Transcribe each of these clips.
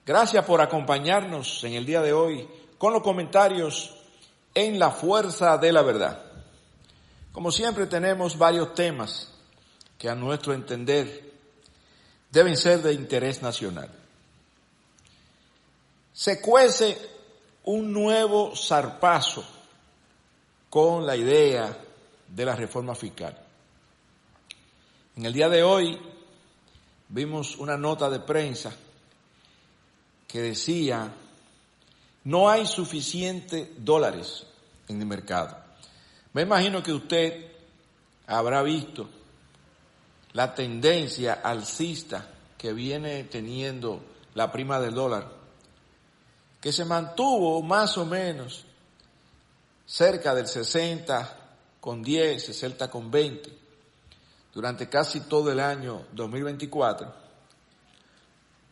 Gracias por acompañarnos en el día de hoy con los comentarios en La Fuerza de la Verdad. Como siempre tenemos varios temas que a nuestro entender deben ser de interés nacional. Se cuece un nuevo zarpazo con la idea de la reforma fiscal. En el día de hoy vimos una nota de prensa que decía: no hay suficientes dólares en el mercado. Me imagino que usted habrá visto la tendencia alcista que viene teniendo la prima del dólar, que se mantuvo más o menos cerca del 60,10, 60,20 durante casi todo el año 2024.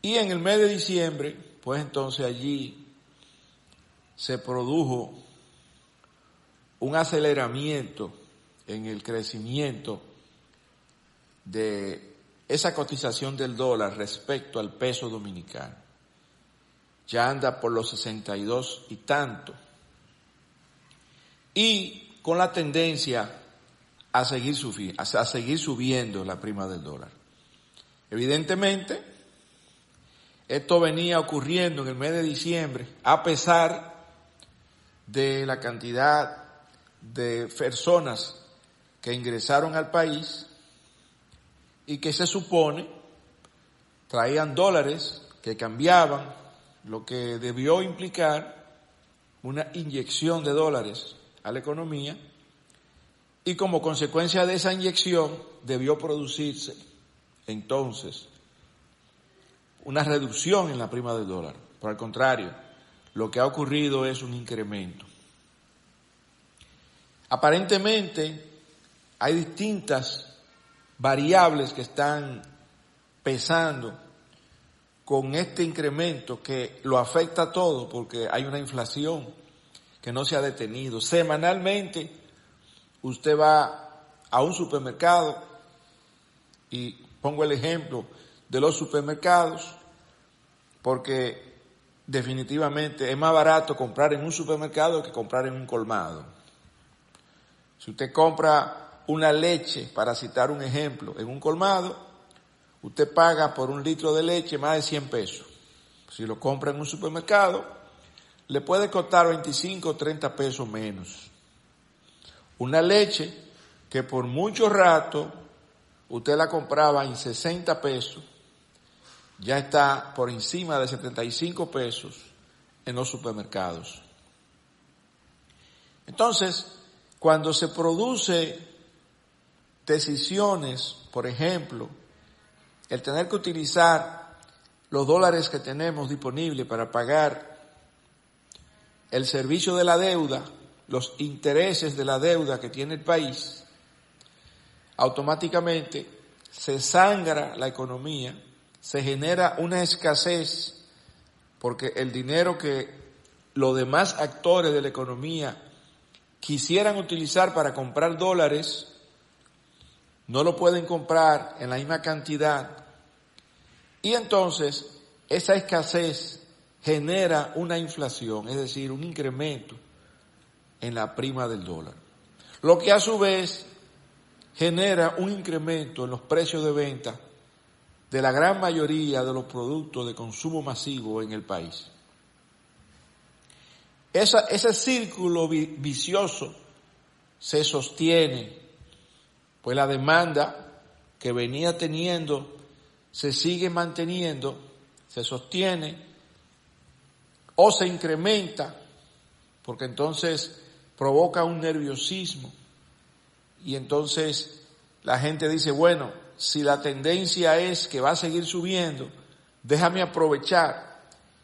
Y en el mes de diciembre, pues entonces allí se produjo un aceleramiento en el crecimiento de esa cotización del dólar respecto al peso dominicano. Ya anda por los 62 y tanto. Y con la tendencia a seguir subiendo la prima del dólar. Evidentemente, esto venía ocurriendo en el mes de diciembre, a pesar de la cantidad de personas que ingresaron al país y que se supone traían dólares que cambiaban, lo que debió implicar una inyección de dólares a la economía, y como consecuencia de esa inyección debió producirse entonces una reducción en la prima del dólar. Por el contrario, lo que ha ocurrido es un incremento. Aparentemente hay distintas variables que están pesando con este incremento que lo afecta a todo, porque hay una inflación que no se ha detenido. Semanalmente usted va a un supermercado, y pongo el ejemplo de los supermercados, porque definitivamente es más barato comprar en un supermercado que comprar en un colmado. Si usted compra una leche, para citar un ejemplo, en un colmado, usted paga por un litro de leche más de 100 pesos. Si lo compra en un supermercado, le puede costar 25 o 30 pesos menos. Una leche que por mucho rato usted la compraba en 60 pesos, ya está por encima de 75 pesos en los supermercados. Entonces, cuando se produce decisiones, por ejemplo, el tener que utilizar los dólares que tenemos disponibles para pagar el servicio de la deuda, los intereses de la deuda que tiene el país, automáticamente se sangra la economía, se genera una escasez, porque el dinero que los demás actores de la economía quisieran utilizar para comprar dólares, no lo pueden comprar en la misma cantidad, y entonces esa escasez genera una inflación, es decir, un incremento en la prima del dólar, lo que a su vez genera un incremento en los precios de venta de la gran mayoría de los productos de consumo masivo en el país. Ese círculo vicioso se sostiene, pues la demanda que venía teniendo se sigue manteniendo, se sostiene o se incrementa, porque entonces provoca un nerviosismo, y entonces la gente dice, bueno, si la tendencia es que va a seguir subiendo, déjame aprovechar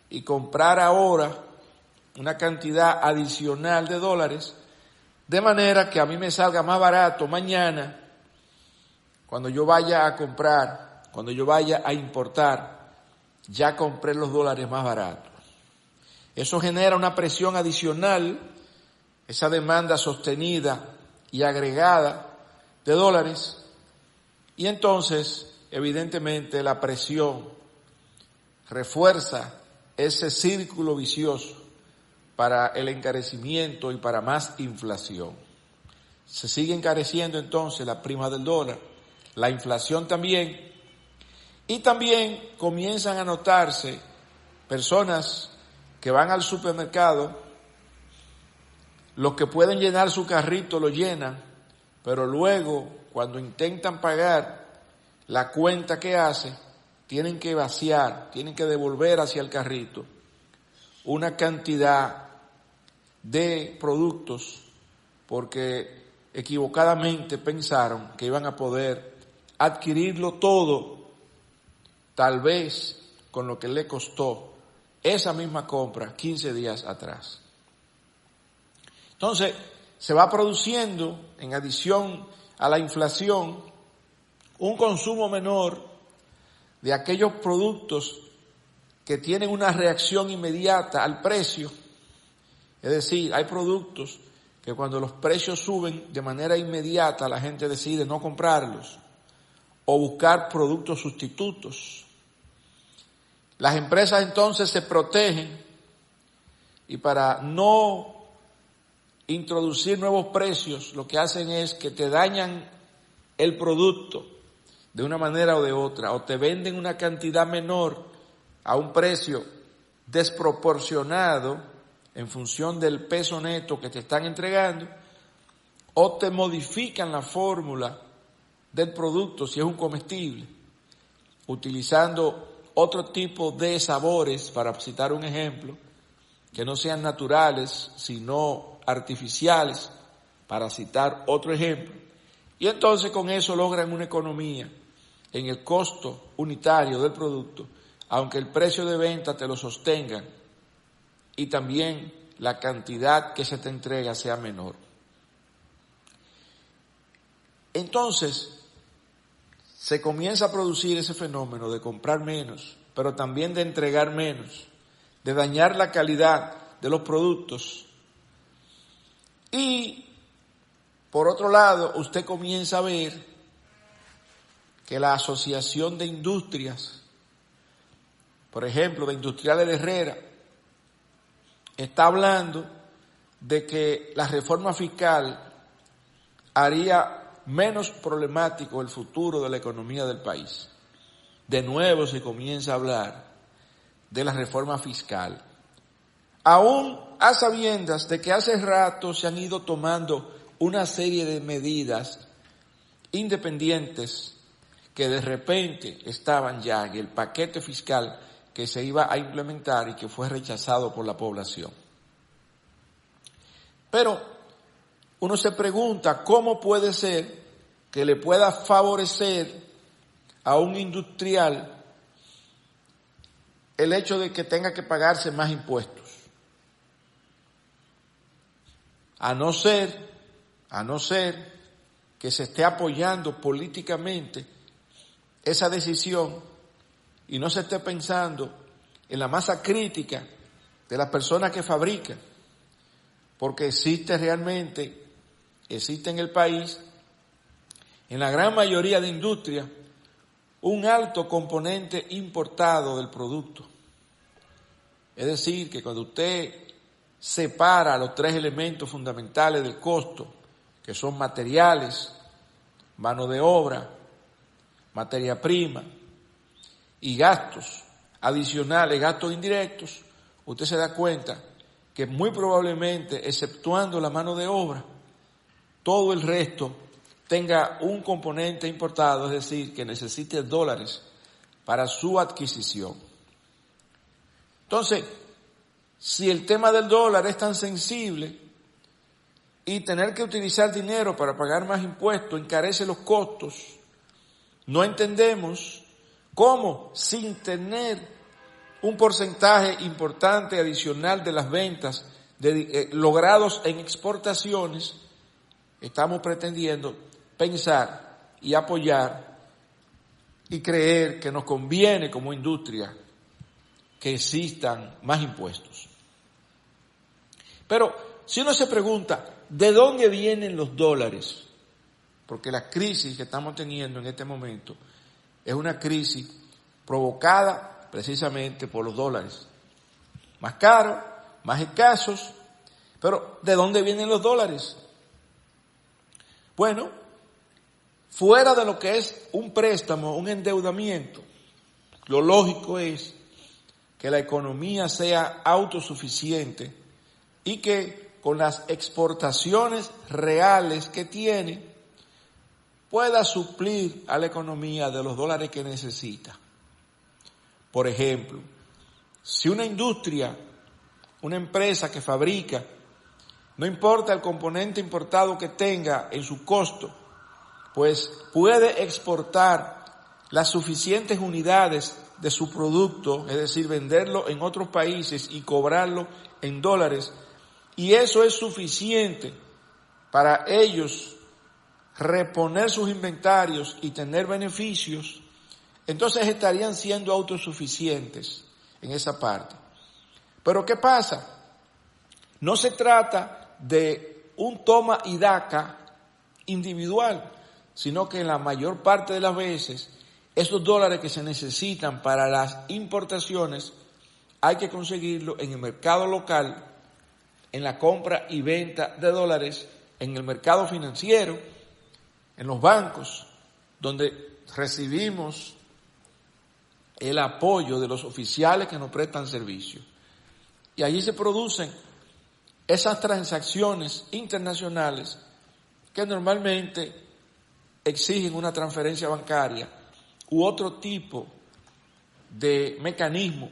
y comprar ahora una cantidad adicional de dólares, de manera que a mí me salga más barato mañana, cuando yo vaya a comprar, cuando yo vaya a importar, ya compré los dólares más baratos. Eso genera una presión adicional, esa demanda sostenida y agregada de dólares, y entonces, evidentemente, la presión refuerza ese círculo vicioso para el encarecimiento y para más inflación. Se sigue encareciendo entonces la prima del dólar, la inflación también, y también comienzan a notarse personas que van al supermercado, los que pueden llenar su carrito lo llenan, pero luego cuando intentan pagar la cuenta que hace, tienen que vaciar, tienen que devolver hacia el carrito una cantidad de productos porque equivocadamente pensaron que iban a poder adquirirlo todo, tal vez con lo que le costó esa misma compra 15 días atrás. Entonces, se va produciendo, en adición a la inflación, un consumo menor de aquellos productos que tienen una reacción inmediata al precio. Es decir, hay productos que cuando los precios suben de manera inmediata la gente decide no comprarlos o buscar productos sustitutos. Las empresas entonces se protegen y para no introducir nuevos precios lo que hacen es que te dañan el producto de una manera o de otra, o te venden una cantidad menor a un precio desproporcionado en función del peso neto que te están entregando, o te modifican la fórmula del producto si es un comestible, utilizando otro tipo de sabores, para citar un ejemplo, que no sean naturales, sino artificiales, para citar otro ejemplo. Y entonces con eso logran una economía en el costo unitario del producto, aunque el precio de venta te lo sostengan y también la cantidad que se te entrega sea menor. Entonces, se comienza a producir ese fenómeno de comprar menos, pero también de entregar menos, de dañar la calidad de los productos. Y, por otro lado, usted comienza a ver que la Asociación de Industrias, por ejemplo, de Industriales de Herrera, está hablando de que la reforma fiscal haría menos problemático el futuro de la economía del país. De nuevo se comienza a hablar de la reforma fiscal, aún a sabiendas de que hace rato se han ido tomando una serie de medidas independientes que de repente estaban ya en el paquete fiscal que se iba a implementar y que fue rechazado por la población. Pero uno se pregunta cómo puede ser que le pueda favorecer a un industrial el hecho de que tenga que pagarse más impuestos. A no ser que se esté apoyando políticamente esa decisión y no se esté pensando en la masa crítica de las personas que fabrican, porque existe en el país, en la gran mayoría de industrias, un alto componente importado del producto. Es decir, que cuando usted separa los tres elementos fundamentales del costo, que son materiales, mano de obra, materia prima y gastos adicionales, gastos indirectos, usted se da cuenta que muy probablemente, exceptuando la mano de obra, todo el resto tenga un componente importado, es decir, que necesite dólares para su adquisición. Entonces, si el tema del dólar es tan sensible y tener que utilizar dinero para pagar más impuestos encarece los costos, no entendemos cómo, sin tener un porcentaje importante adicional de las ventas logrados en exportaciones, estamos pretendiendo pensar y apoyar y creer que nos conviene como industria que existan más impuestos. Pero si uno se pregunta, ¿de dónde vienen los dólares? Porque la crisis que estamos teniendo en este momento es una crisis provocada precisamente por los dólares. más caros, más escasos. Pero ¿de dónde vienen los dólares? Bueno, fuera de lo que es un préstamo, un endeudamiento, lo lógico es que la economía sea autosuficiente y que con las exportaciones reales que tiene pueda suplir a la economía de los dólares que necesita. Por ejemplo, si una industria, una empresa que fabrica, no importa el componente importado que tenga en su costo, pues puede exportar las suficientes unidades de su producto, es decir, venderlo en otros países y cobrarlo en dólares, y eso es suficiente para ellos reponer sus inventarios y tener beneficios, entonces estarían siendo autosuficientes en esa parte. Pero ¿qué pasa? No se trata de un toma y daca individual, sino que en la mayor parte de las veces esos dólares que se necesitan para las importaciones hay que conseguirlo en el mercado local, en la compra y venta de dólares, en el mercado financiero, en los bancos, donde recibimos el apoyo de los oficiales que nos prestan servicio. Y allí se producen esas transacciones internacionales que normalmente exigen una transferencia bancaria u otro tipo de mecanismo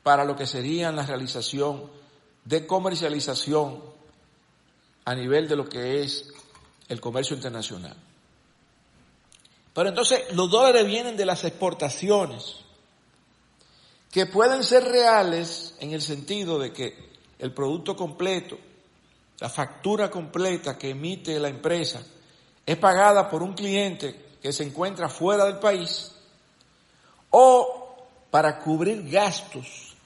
para lo que serían la realización de comercialización a nivel de lo que es el comercio internacional. Pero entonces los dólares vienen de las exportaciones, que pueden ser reales en el sentido de que el producto completo, la factura completa que emite la empresa, es pagada por un cliente que se encuentra fuera del país, o para cubrir gastos.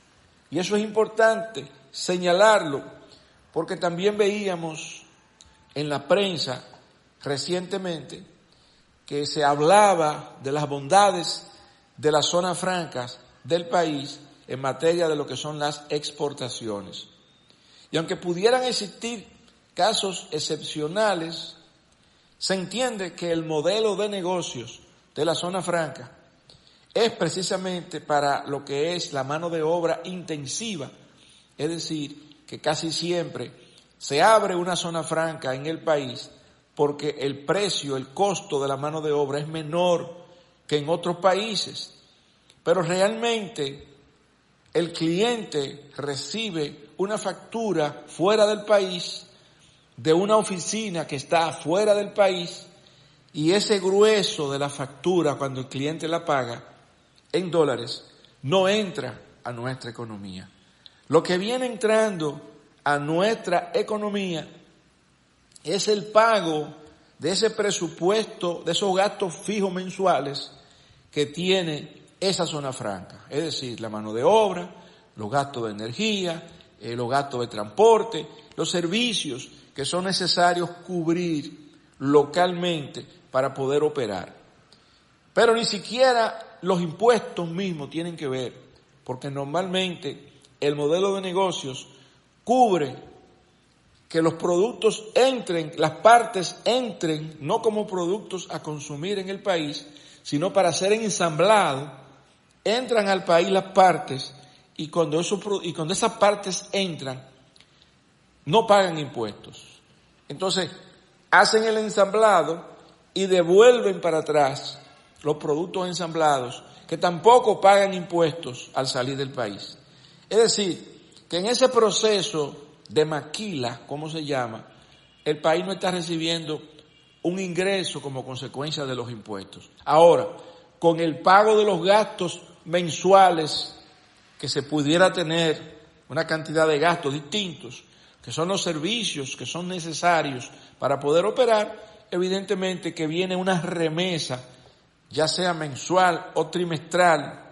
Y eso es importante señalarlo, porque también veíamos en la prensa recientemente que se hablaba de las bondades de las zonas francas del país en materia de lo que son las exportaciones. Y aunque pudieran existir casos excepcionales, se entiende que el modelo de negocios de la zona franca es precisamente para lo que es la mano de obra intensiva, es decir, que casi siempre se abre una zona franca en el país porque el precio, el costo de la mano de obra es menor que en otros países, pero realmente el cliente recibe una factura fuera del país, de una oficina que está fuera del país, y ese grueso de la factura, cuando el cliente la paga en dólares, no entra a nuestra economía. Lo que viene entrando a nuestra economía es el pago de ese presupuesto, de esos gastos fijos mensuales que tiene esa zona franca, es decir, la mano de obra, los gastos de energía, los gastos de transporte, los servicios que son necesarios cubrir localmente para poder operar. Pero ni siquiera los impuestos mismos tienen que ver, porque normalmente el modelo de negocios cubre que los productos entren, las partes entren, no como productos a consumir en el país, sino para ser ensamblados, entran al país las partes, y cuando esas partes entran, no pagan impuestos. Entonces, hacen el ensamblado y devuelven para atrás los productos ensamblados, que tampoco pagan impuestos al salir del país. Es decir, que en ese proceso de maquila, como se llama, el país no está recibiendo un ingreso como consecuencia de los impuestos. Ahora, con el pago de los gastos mensuales que se pudiera tener, una cantidad de gastos distintos, que son los servicios que son necesarios para poder operar, evidentemente que viene una remesa, ya sea mensual o trimestral,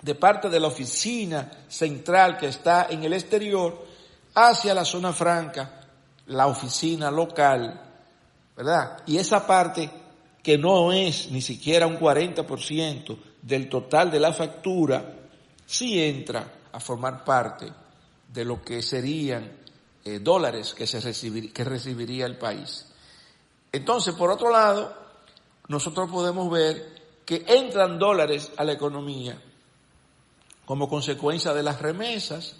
de parte de la oficina central que está en el exterior hacia la zona franca, la oficina local, ¿verdad? Y esa parte que no es ni siquiera un 40% del total de la factura, sí entra a formar parte de lo que serían dólares que recibiría el país. Entonces, por otro lado, nosotros podemos ver que entran dólares a la economía como consecuencia de las remesas,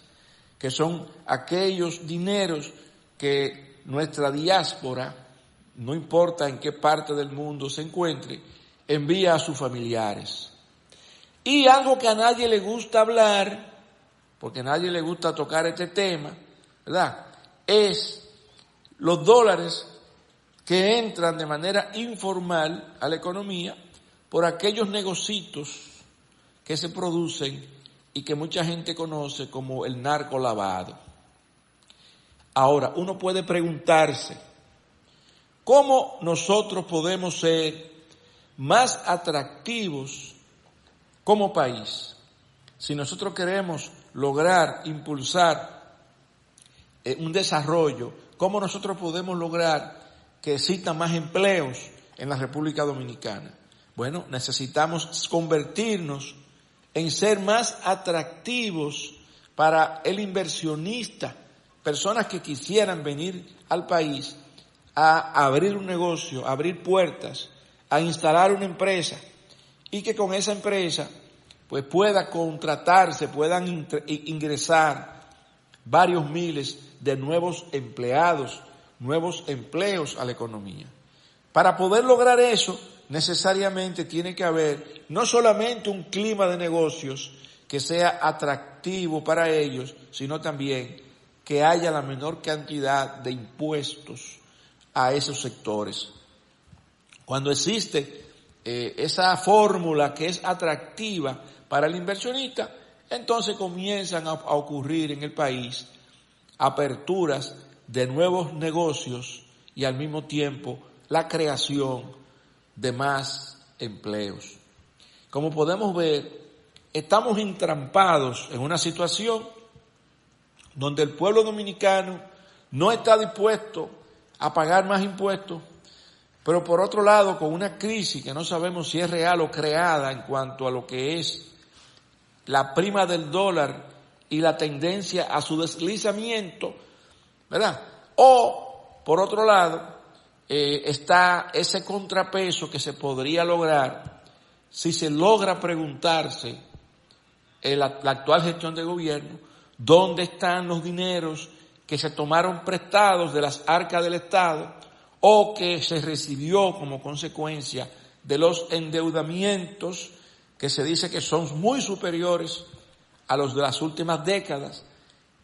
que son aquellos dineros que nuestra diáspora, no importa en qué parte del mundo se encuentre, envía a sus familiares. Y algo que a nadie le gusta hablar, porque a nadie le gusta tocar este tema, ¿verdad?, es los dólares que entran de manera informal a la economía por aquellos negocios que se producen y que mucha gente conoce como el narcolavado. Ahora, uno puede preguntarse, ¿cómo nosotros podemos ser más atractivos como país si nosotros queremos lograr impulsar un desarrollo? ¿Cómo nosotros podemos lograr que existan más empleos en la República Dominicana? Bueno, necesitamos convertirnos en ser más atractivos para el inversionista, personas que quisieran venir al país a abrir un negocio, a abrir puertas, a instalar una empresa, y que con esa empresa pues pueda contratarse, puedan ingresar varios miles de nuevos empleados, nuevos empleos a la economía. Para poder lograr eso, necesariamente tiene que haber no solamente un clima de negocios que sea atractivo para ellos, sino también que haya la menor cantidad de impuestos a esos sectores. Cuando existe esa fórmula que es atractiva para el inversionista, entonces comienzan a ocurrir en el país aperturas de nuevos negocios y al mismo tiempo la creación de más empleos. Como podemos ver, estamos entrampados en una situación donde el pueblo dominicano no está dispuesto a pagar más impuestos, pero por otro lado con una crisis que no sabemos si es real o creada en cuanto a lo que es la prima del dólar y la tendencia a su deslizamiento, ¿verdad? O, por otro lado, está ese contrapeso que se podría lograr si se logra preguntarse en la actual gestión de gobierno dónde están los dineros que se tomaron prestados de las arcas del Estado o que se recibió como consecuencia de los endeudamientos que se dice que son muy superiores a los de las últimas décadas,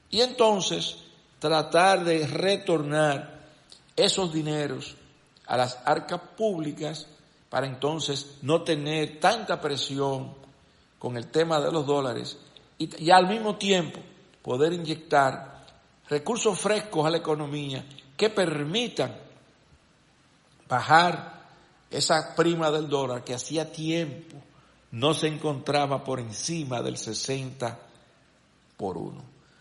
y entonces tratar de retornar esos dineros a las arcas públicas para entonces no tener tanta presión con el tema de los dólares y al mismo tiempo poder inyectar recursos frescos a la economía que permitan bajar esa prima del dólar que hacía tiempo no se encontraba por encima del 60 por 1.